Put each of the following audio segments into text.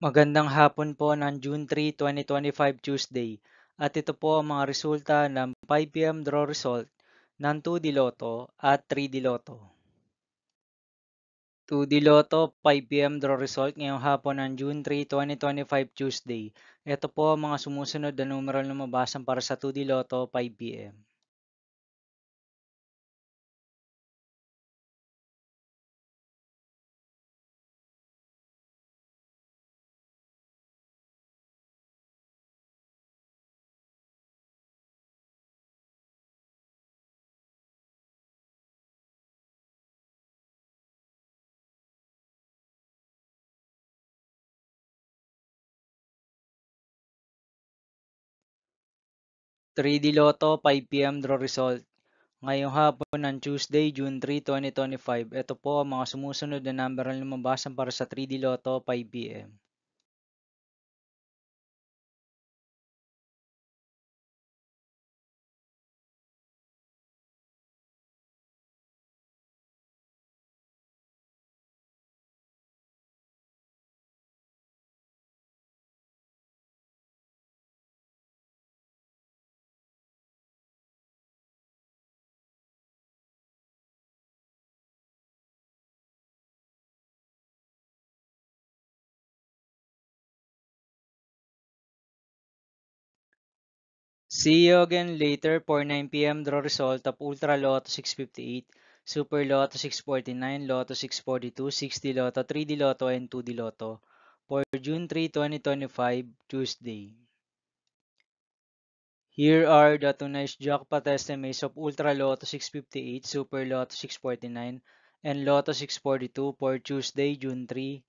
Magandang hapon po ng June 3, 2025 Tuesday. At ito po ang mga resulta ng 5 p.m. draw result ng 2D Lotto at 3D Lotto. 2D Lotto 5 p.m. draw result ngayong hapon ng June 3, 2025 Tuesday. Ito po ang mga sumusunod na numeral na mabasan para sa 2D Lotto 5 p.m. 3D Lotto 5 p.m. draw result ngayong hapon ng Tuesday, June 3, 2025. Ito po ang mga sumusunod na number na lumabasan para sa 3D Lotto 5 p.m. 'See you again later for 9 p.m. draw result of Ultra Lotto 658, Super Lotto 649, Lotto 642, 6D Lotto, 3D Lotto, and 2D Lotto for June 3, 2025, Tuesday. Here are the tonight's jackpot estimates of Ultra Lotto 658, Super Lotto 649, and Lotto 642 for Tuesday, June 3,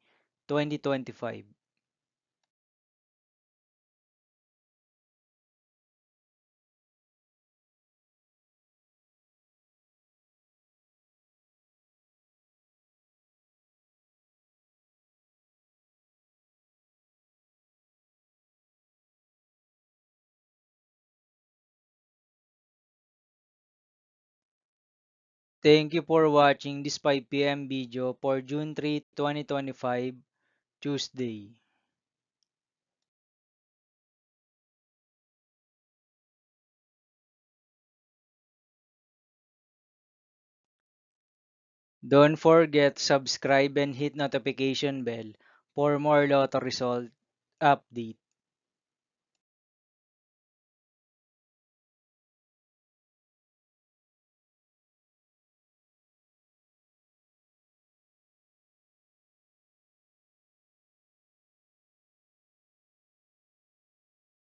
2025. Thank you for watching this 5 p.m. video for June 3, 2025, Tuesday. Don't forget to subscribe and hit notification bell for more lotto result update.